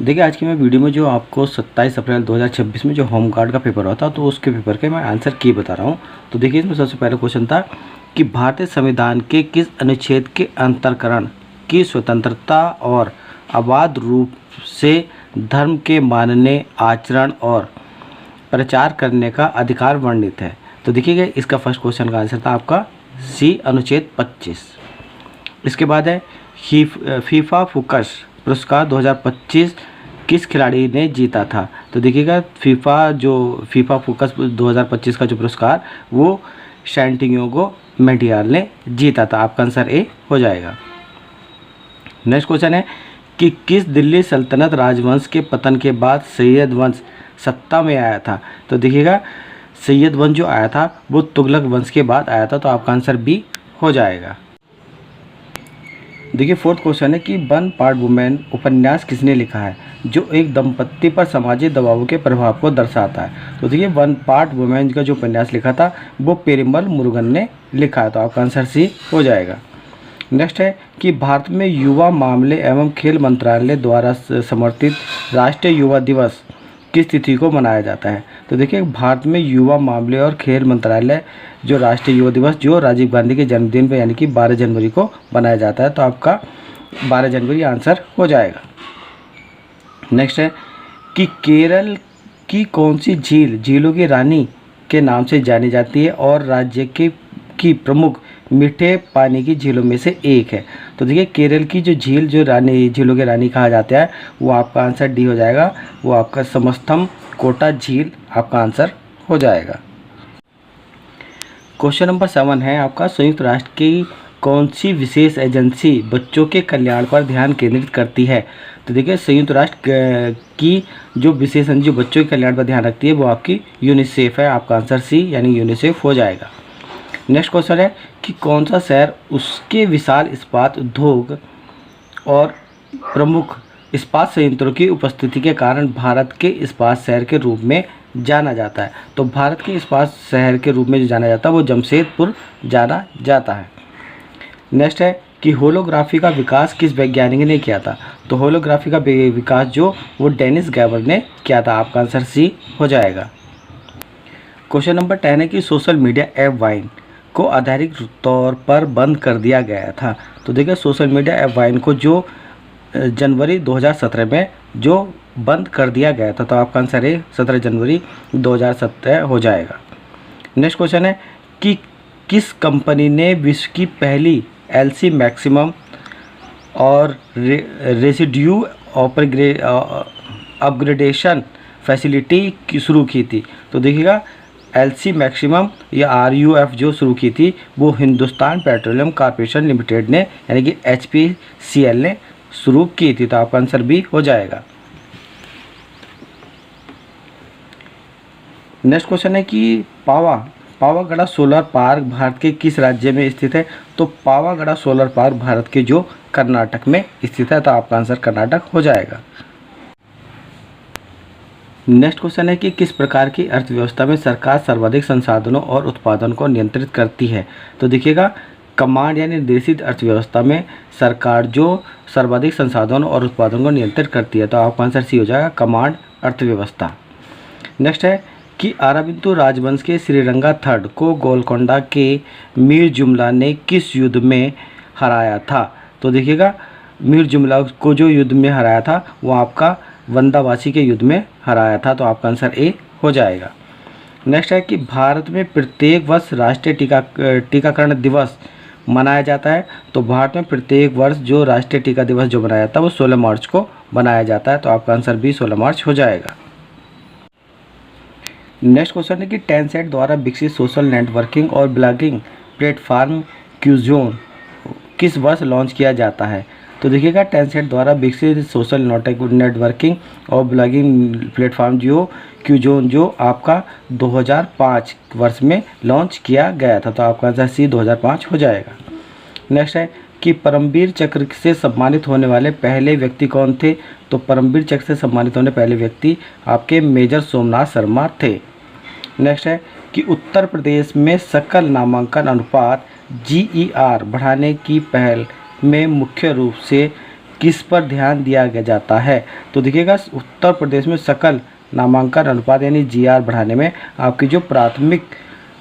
देखिए आज की मैं वीडियो में जो आपको 27 अप्रैल 2026 में जो होम गार्ड का पेपर हुआ था तो उसके पेपर के मैं आंसर की बता रहा हूँ। तो देखिए इसमें सबसे पहला क्वेश्चन था कि भारतीय संविधान के किस अनुच्छेद के अंतर्करण की स्वतंत्रता और अबाध रूप से धर्म के मानने, आचरण और प्रचार करने का अधिकार वर्णित है। तो देखिएगा इसका फर्स्ट क्वेश्चन का आंसर था आपका सी, अनुच्छेद 25। इसके बाद है फीफा फोकस पुरस्कार 2025 किस खिलाड़ी ने जीता था। तो देखिएगा फीफा फोकस 2025 का जो पुरस्कार वो सैंटियागो मेंडियाल ने जीता था। आपका आंसर ए हो जाएगा। नेक्स्ट क्वेश्चन है कि किस दिल्ली सल्तनत राजवंश के पतन के बाद सैयद वंश सत्ता में आया था। तो देखिएगा सैयद वंश जो आया था वो तुगलक वंश के बाद आया था। तो आपका आंसर बी हो जाएगा। देखिए फोर्थ क्वेश्चन है कि वन पार्ट वुमेन उपन्यास किसने लिखा है जो एक दंपत्ति पर सामाजिक दबावों के प्रभाव को दर्शाता है। तो देखिए वन पार्ट वुमेन का जो उपन्यास लिखा था वो पेरुमल मुरुगन ने लिखा है। तो आपका आंसर सी हो जाएगा। नेक्स्ट है कि भारत में युवा मामले एवं खेल मंत्रालय द्वारा समर्थित राष्ट्रीय युवा दिवस किस तिथि को मनाया जाता है। तो देखिए भारत में युवा मामले और खेल मंत्रालय जो राष्ट्रीय युवा दिवस जो राजीव गांधी के जन्मदिन पर यानी कि 12 जनवरी को मनाया जाता है। तो आपका 12 जनवरी आंसर हो जाएगा। नेक्स्ट है कि केरल की कौन सी झील झीलों की रानी के नाम से जानी जाती है और राज्य की प्रमुख मीठे पानी की झीलों में से एक है। तो देखिए केरल की जो झील जो रानी झीलों की रानी कहा जाता है वो आपका आंसर डी हो जाएगा। वो आपका समस्थम कोटा झील आपका आंसर हो जाएगा। क्वेश्चन नंबर 7 है आपका संयुक्त राष्ट्र की कौन सी विशेष एजेंसी बच्चों के कल्याण पर ध्यान केंद्रित करती है। तो देखिए संयुक्त राष्ट्र की जो विशेष एजेंसी बच्चों के कल्याण पर ध्यान रखती है वो आपकी यूनिसेफ है। आपका आंसर सी यानी यूनिसेफ हो जाएगा। नेक्स्ट क्वेश्चन है कि कौन सा शहर उसके विशाल इस्पात उद्योग और प्रमुख इस्पात संयंत्रों की उपस्थिति के कारण भारत के इस्पात शहर के रूप में जाना जाता है। तो भारत के इस्पात शहर के रूप में जो जाना जाता है वो जमशेदपुर जाना जाता है। नेक्स्ट है कि होलोग्राफी का विकास किस वैज्ञानिक ने किया था। तो होलोग्राफी का विकास जो वो डेनिस गैबर ने किया था। आपका आंसर सी हो जाएगा। क्वेश्चन नंबर 10 है कि सोशल मीडिया ऐप वाइन को आधारिक तौर पर बंद कर दिया गया था। तो देखिए सोशल मीडिया ऐप वाइन को जो जनवरी 2017 में जो बंद कर दिया गया था। तो आपका आंसर है 17 जनवरी 2017 हो जाएगा। नेक्स्ट क्वेश्चन है कि किस कंपनी ने विश्व की पहली एलसी मैक्सिमम और रेसिड्यू अपग्रेडेशन फैसिलिटी शुरू की थी। तो देखिएगा एलसी मैक्सिमम या आरयूएफ जो शुरू की थी वो हिंदुस्तान पेट्रोलियम कॉर्पोरेशन लिमिटेड ने यानी कि एचपीसीएल ने शुरू की थी। तो आपका आंसर भी हो जाएगा। नेक्स्ट क्वेश्चन है कि पावागढ़ सोलर पार्क भारत के किस राज्य में स्थित है। तो पावागढ़ सोलर पार्क भारत के जो कर्नाटक में स्थित है। तो आपका आंसर कर्नाटक हो जाएगा। नेक्स्ट क्वेश्चन है कि किस प्रकार की अर्थव्यवस्था में सरकार सर्वाधिक संसाधनों और उत्पादन को नियंत्रित करती है। तो देखिएगा कमांड यानी निर्देशित अर्थव्यवस्था में सरकार जो सर्वाधिक संसाधनों और उत्पादन को नियंत्रित करती है। तो आपका आंसर सी हो जाएगा कमांड अर्थव्यवस्था। नेक्स्ट है कि अराबिंदु राजवंश के श्रीरंगा थर्ड को गोलकोंडा के मीर जुमला ने किस युद्ध में हराया था। तो देखिएगा मीर जुमला को जो युद्ध में हराया था वो आपका वंदावासी के युद्ध में हराया था। तो आपका आंसर ए हो जाएगा। नेक्स्ट है कि भारत में प्रत्येक वर्ष राष्ट्रीय टीकाकरण दिवस मनाया जाता है। तो भारत में प्रत्येक वर्ष जो राष्ट्रीय टीका दिवस जो मनाया जाता है वो 16 मार्च को मनाया जाता है। तो आपका आंसर भी 16 मार्च हो जाएगा। नेक्स्ट क्वेश्चन है कि टेंसेंट द्वारा विकसित सोशल नेटवर्किंग और ब्लॉगिंग प्लेटफॉर्म क्यूजोन किस वर्ष लॉन्च किया जाता है। तो देखिएगा टेंसेंट द्वारा विकसित सोशल नेटवर्किंग और ब्लॉगिंग प्लेटफॉर्म जो क्यूजोन जो आपका 2005 वर्ष में लॉन्च किया गया था। तो आपका आंसर सी 2005 हो जाएगा। नेक्स्ट है कि परमवीर चक्र से सम्मानित होने वाले पहले व्यक्ति कौन थे। तो परमवीर चक्र से सम्मानित होने पहले व्यक्ति आपके मेजर सोमनाथ शर्मा थे। नेक्स्ट है कि उत्तर प्रदेश में सकल नामांकन अनुपात GER बढ़ाने की पहल में मुख्य रूप से किस पर ध्यान दिया जाता है? तो देखिएगा उत्तर प्रदेश में सकल नामांकन अनुपात यानी जीआर बढ़ाने में आपकी जो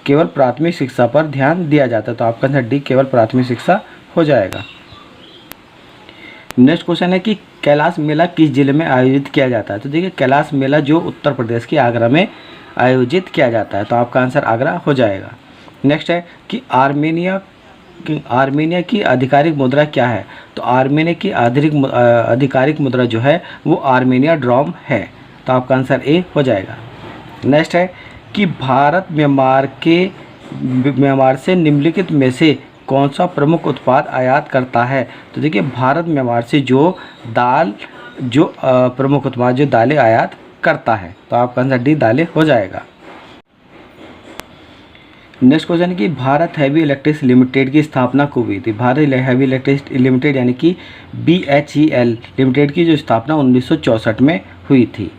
केवल प्राथमिक शिक्षा पर ध्यान दिया जाता है। तो आपका आंसर डी केवल प्राथमिक शिक्षा हो जाएगा। नेक्स्ट क्वेश्चन है कि कैलाश मेला किस जिले में आयोजित किया जाता है? तो देखिए कैलाश मेला जो उत्तर प्रदेश के आगरा में आयोजित किया जाता है। तो आपका आंसर आगरा हो जाएगा। नेक्स्ट है कि आर्मेनिया की आधिकारिक मुद्रा क्या है? तो आर्मेनिया की आधिकारिक मुद्रा जो है वो आर्मेनिया ड्रॉम है। तो आपका आंसर ए हो जाएगा। नेक्स्ट है कि भारत म्यांमार से निम्नलिखित में से कौन सा प्रमुख उत्पाद आयात करता है? तो देखिए भारत म्यांमार से प्रमुख उत्पाद जो दालें आयात करता है। तो आपका आंसर डी दालें हो जाएगा। नेक्स्ट क्वेश्चन है कि भारत हैवी इलेक्ट्रिक्स लिमिटेड की स्थापना कब हुई थी? भारत हैवी इलेक्ट्रिक्स लिमिटेड यानी कि BHEL लिमिटेड की जो स्थापना 1964 में हुई थी।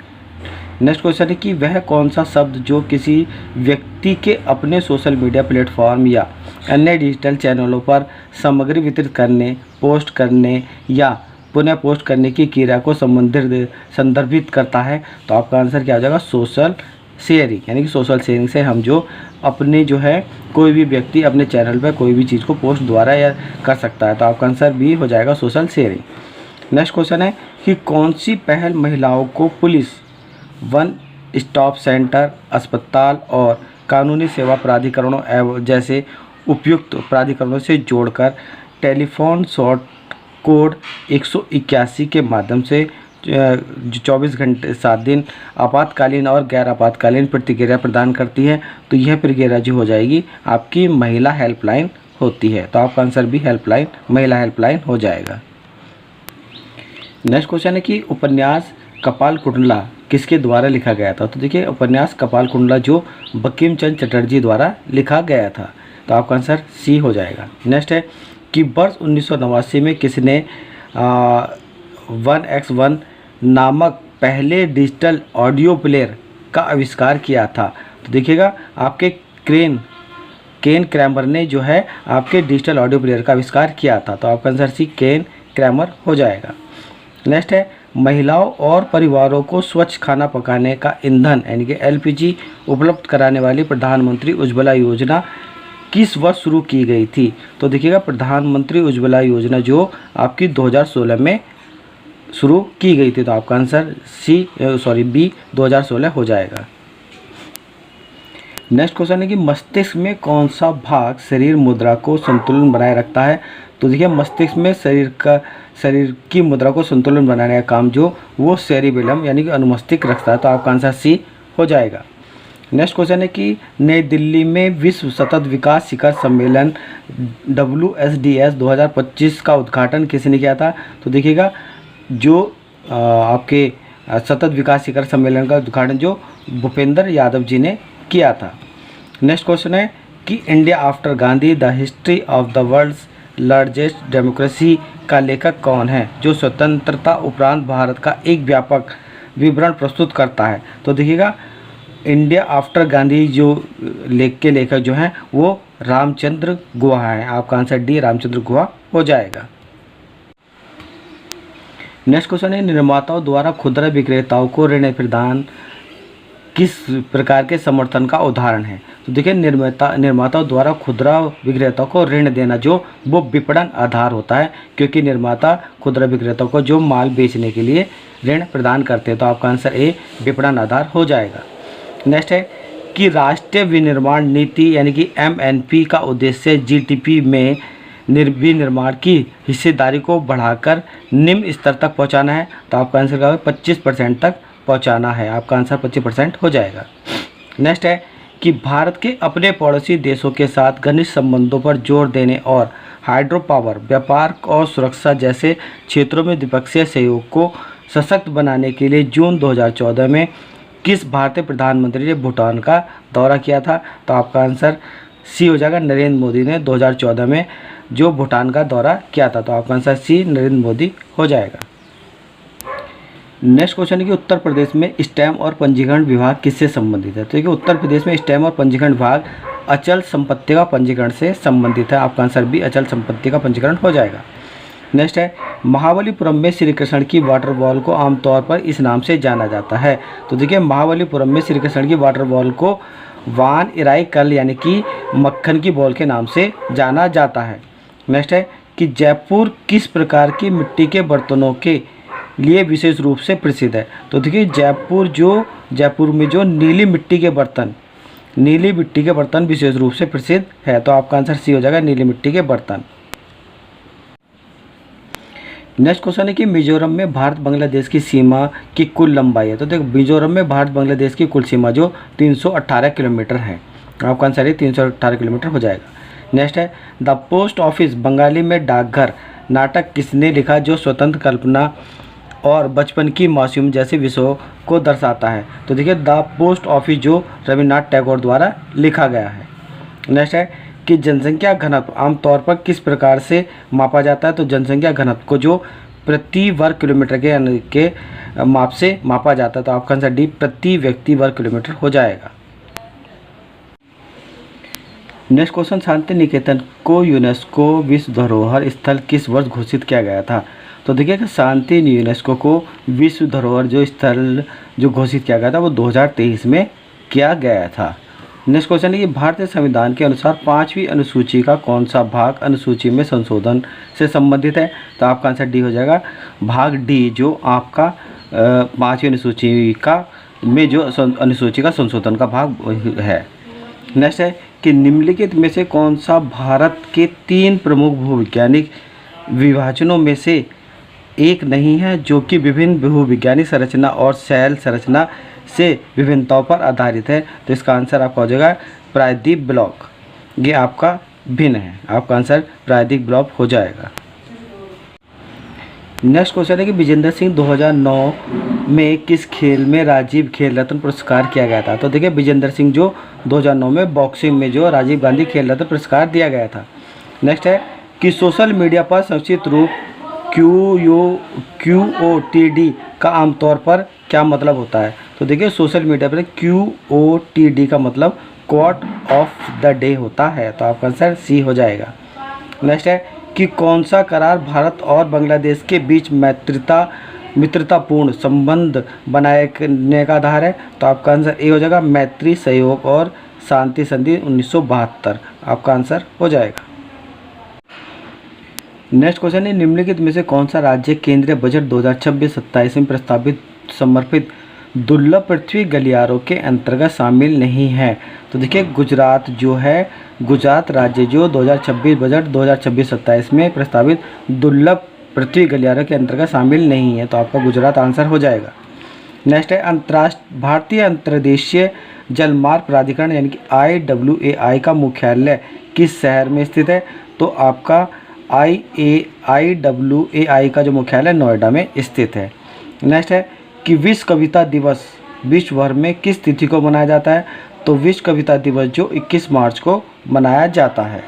नेक्स्ट क्वेश्चन है कि वह कौन सा शब्द जो किसी व्यक्ति के अपने सोशल मीडिया प्लेटफॉर्म या अन्य डिजिटल चैनलों पर सामग्री वितरित करने, पोस्ट करने या पुनः पोस्ट करने की क्रिया को संदर्भित करता है? तो आपका आंसर क्या हो जाएगा? Social sharing. यानी कि सोशल शेयरिंग से हम जो अपने जो है कोई भी व्यक्ति अपने चैनल पर कोई भी चीज़ को पोस्ट द्वारा या कर सकता है। तो आपका आंसर बी हो जाएगा सोशल शेयरिंग। नेक्स्ट क्वेश्चन है कि कौन सी पहल महिलाओं को पुलिस, वन स्टॉप सेंटर, अस्पताल और कानूनी सेवा प्राधिकरणों जैसे उपयुक्त प्राधिकरणों से जोड़कर टेलीफोन शॉर्ट कोड 181 के माध्यम से 24 घंटे 7 दिन आपातकालीन और गैर आपातकालीन प्रतिक्रिया प्रदान करती है? तो यह प्रतिक्रिया जो हो जाएगी आपकी महिला हेल्पलाइन होती है। तो आपका आंसर भी महिला हेल्पलाइन हो जाएगा। नेक्स्ट क्वेश्चन है कि उपन्यास कपाल कुंडला किसके द्वारा लिखा गया था? तो देखिए उपन्यास कपाल कुंडला जो बंकिम चंद्र चटर्जी द्वारा लिखा गया था। तो आपका आंसर सी हो जाएगा। नेक्स्ट है कि वर्ष 1989 में किसने 1x1 नामक पहले डिजिटल ऑडियो प्लेयर का आविष्कार किया था? तो देखिएगा आपके केन क्रैमर ने जो है आपके डिजिटल ऑडियो प्लेयर का आविष्कार किया था। तो आपका आंसर सी केन क्रैमर हो जाएगा। नेक्स्ट है महिलाओं और परिवारों को स्वच्छ खाना पकाने का ईंधन यानी कि LPG उपलब्ध कराने वाली प्रधानमंत्री उज्ज्वला योजना किस वर्ष शुरू की गई थी? तो देखिएगा प्रधानमंत्री उज्ज्वला योजना जो आपकी 2016 में शुरू की गई थी। तो आपका आंसर बी 2016 हो जाएगा। नेक्स्ट क्वेश्चन है कि मस्तिष्क में कौन सा भाग शरीर मुद्रा को संतुलन बनाए रखता है? तो देखिए मस्तिष्क में शरीर की मुद्रा को संतुलन बनाने का काम जो वो सेरिबेलम यानी कि अनुमस्तिष्क रखता है। तो आपका आंसर सी हो जाएगा। नेक्स्ट क्वेश्चन है कि नई दिल्ली में विश्व सतत विकास शिखर सम्मेलन WSDS 2025 का उद्घाटन किसने किया था? तो देखिएगा जो आपके सतत विकास शिखर सम्मेलन का उद्घाटन जो भूपेंद्र यादव जी ने किया था। नेक्स्ट क्वेश्चन है कि India after Gandhi the history of the world's largest democracy का लेखक कौन है? जो स्वतंत्रता उपरांत भारत का एक व्यापक विवरण प्रस्तुत करता है? तो देखिएगा इंडिया आफ्टर गांधी जो लेखक जो हैं वो रामचंद्र गुहा हैं। आपका आंसर डी रामचंद्र गुहा हो जाएगा। नेक्स्ट क्वेश्चन है निर्माताओं द्वारा खुदरा विक्रेताओं को ऋण प्रदान किस प्रकार के समर्थन का उदाहरण है? तो देखिए निर्माताओं द्वारा खुदरा विक्रेताओं को ऋण देना जो वो विपणन आधार होता है, क्योंकि निर्माता खुदरा विक्रेताओं को जो माल बेचने के लिए ऋण प्रदान करते हैं। तो आपका आंसर ए विपणन आधार हो जाएगा। नेक्स्ट है कि राष्ट्रीय विनिर्माण नीति यानी कि MNP का उद्देश्य GDP में विनिर्माण की हिस्सेदारी को बढ़ाकर निम्न स्तर तक पहुंचाना है। तो आपका आंसर क्या होगा? 25% तक पहुंचाना है। आपका आंसर 25% हो जाएगा। नेक्स्ट है कि भारत के अपने पड़ोसी देशों के साथ घनिष्ठ संबंधों पर जोर देने और हाइड्रो पावर, व्यापार और सुरक्षा जैसे क्षेत्रों में द्विपक्षीय सहयोग को सशक्त बनाने के लिए जून 2014 में किस भारतीय प्रधानमंत्री ने भूटान का दौरा किया था? तो आपका आंसर सी हो जाएगा। नरेंद्र मोदी ने 2014 में जो भूटान का दौरा किया था। तो आपका आंसर सी नरेंद्र मोदी हो जाएगा। नेक्स्ट क्वेश्चन है कि उत्तर प्रदेश में स्टैम्प और पंजीकरण विभाग किससे संबंधित है? तो देखिए उत्तर प्रदेश में स्टैम्प और पंजीकरण विभाग अचल संपत्ति का पंजीकरण से संबंधित है। आपका आंसर भी अचल संपत्ति का पंजीकरण हो जाएगा। नेक्स्ट है महाबलीपुरम में श्री कृष्ण की वाटर बॉल को आमतौर पर इस नाम से जाना जाता है। तो देखिए महाबलीपुरम में श्री कृष्ण की वाटर बॉल को वान इराइकल यानी कि मक्खन की बॉल के नाम से जाना जाता है। नेक्स्ट है कि जयपुर किस प्रकार की मिट्टी के बर्तनों के लिए विशेष रूप से प्रसिद्ध है। तो देखिए जयपुर में जो नीली मिट्टी के बर्तन विशेष रूप से प्रसिद्ध है। तो आपका आंसर सी हो जाएगा, नीली मिट्टी के बर्तन। नेक्स्ट क्वेश्चन है कि मिजोरम में भारत बांग्लादेश की सीमा की कुल लंबाई है। तो देखो मिजोरम में भारत बांग्लादेश की कुल सीमा जो 318 किलोमीटर है। आपका आंसर है 318 किलोमीटर हो जाएगा। नेक्स्ट है द पोस्ट ऑफिस बंगाली में डाकघर नाटक किसने लिखा जो स्वतंत्र कल्पना और बचपन की मासूम जैसे विषयों को दर्शाता है। तो देखिए द पोस्ट ऑफिस जो रविन्द्रनाथ टैगोर द्वारा लिखा गया है। नेक्स्ट है कि जनसंख्या घनत्व आमतौर पर किस प्रकार से मापा जाता है। तो जनसंख्या घनत्व को जो प्रति वर्ग किलोमीटर के माप से मापा जाता है। तो आपका आंसर डी प्रति व्यक्ति वर्ग किलोमीटर हो जाएगा। नेक्स्ट क्वेश्चन शांति निकेतन को यूनेस्को विश्व धरोहर स्थल किस वर्ष घोषित किया गया था। तो देखिए कि शांति यूनेस्को को विश्व धरोहर जो स्थल जो घोषित किया गया था वो 2023 में किया गया था। नेक्स्ट क्वेश्चन है कि भारतीय संविधान के अनुसार 5वीं अनुसूची का कौन सा भाग अनुसूची में संशोधन से संबंधित है। तो आपका आंसर डी हो जाएगा, भाग डी जो आपका 5वीं अनुसूची का में जो अनुसूची का संशोधन का भाग है। नेक्स्ट है कि निम्नलिखित में से कौन सा भारत के 3 प्रमुख भूवैज्ञानिक विभाजनों में से एक नहीं है जो कि विभिन्न भूविज्ञानिक संरचना और शैल संरचना से विभिन्नताओं पर आधारित है। तो इसका आंसर आपका हो जाएगा प्रायद्वीप ब्लॉक, ये आपका भिन्न है। आपका आंसर प्रायद्वीप ब्लॉक हो जाएगा। नेक्स्ट क्वेश्चन है कि विजेंद्र सिंह 2009 में किस खेल में राजीव खेल रत्न पुरस्कार किया गया था। तो देखिए विजेंद्र सिंह जो 2009 में बॉक्सिंग में जो राजीव गांधी खेल रत्न पुरस्कार दिया गया था। नेक्स्ट है कि सोशल मीडिया पर संक्षिप्त रूप QOTD का आमतौर पर क्या मतलब होता है। तो देखिए सोशल मीडिया पर QOTD का मतलब क्वार्ट ऑफ द डे होता है। तो आपका आंसर सी हो जाएगा। नेक्स्ट है कि कौन सा करार भारत और बांग्लादेश के बीच मित्रतापूर्ण संबंध बनाने का आधार है। तो आपका आंसर ए हो जाएगा, मैत्री सहयोग और शांति संधि 1972। आपका आंसर हो जाएगा। नेक्स्ट क्वेश्चन है निम्नलिखित में से कौन सा राज्य केंद्रीय बजट 2026-27 में प्रस्तावित समर्पित दुर्लभ पृथ्वी गलियारों के अंतर्गत शामिल नहीं है। तो देखिए गुजरात राज्य जो 2026 बजट 2026-27 में प्रस्तावित दुर्लभ पृथ्वी गलियारों के अंतर्गत शामिल नहीं है। तो आपका गुजरात आंसर हो जाएगा। नेक्स्ट है भारतीय अंतर्देशीय जलमार्ग प्राधिकरण यानी कि IWAI का मुख्यालय किस शहर में स्थित है। तो आपका IWAI का जो मुख्यालय नोएडा में स्थित है। नेक्स्ट है कि विश्व कविता दिवस विश्व भर में किस तिथि को मनाया जाता है। तो विश्व कविता दिवस जो 21 मार्च को मनाया जाता है।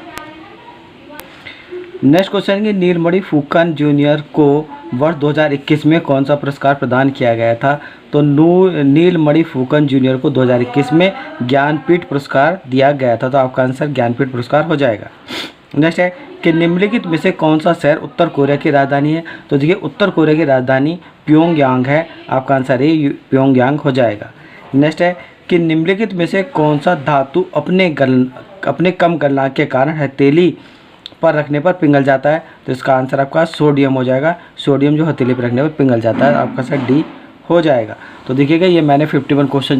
नेक्स्ट क्वेश्चन है नीलमणि फुकन जूनियर को वर्ष 2021 में कौन सा पुरस्कार प्रदान किया गया था। तो नीलमणि फुकन जूनियर को 2021 में ज्ञानपीठ पुरस्कार दिया गया था। तो आपका आंसर ज्ञानपीठ पुरस्कार हो जाएगा। नेक्स्ट है कि निम्नलिखित में से कौन सा शहर उत्तर कोरिया की राजधानी है। तो देखिए उत्तर कोरिया की राजधानी प्योंगयांग है। आपका आंसर ये प्योंगयांग हो जाएगा। नेक्स्ट है कि निम्नलिखित में से कौन सा धातु अपने कम गलनांक के कारण हथेली पर रखने पर पिघल जाता है। तो इसका आंसर आपका सोडियम हो जाएगा। सोडियम जो हथेली पर रखने पर पिघल जाता है। आपका आंसर डी हो जाएगा। तो देखिएगा ये मैंने 51 क्वेश्चन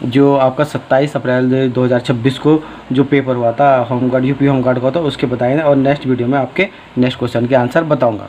जो आपका 27 अप्रैल 2026 को जो पेपर हुआ था होमगार्ड यूपी होमगार्ड का था उसके बताएंगे और नेक्स्ट वीडियो में आपके नेक्स्ट क्वेश्चन के आंसर बताऊंगा।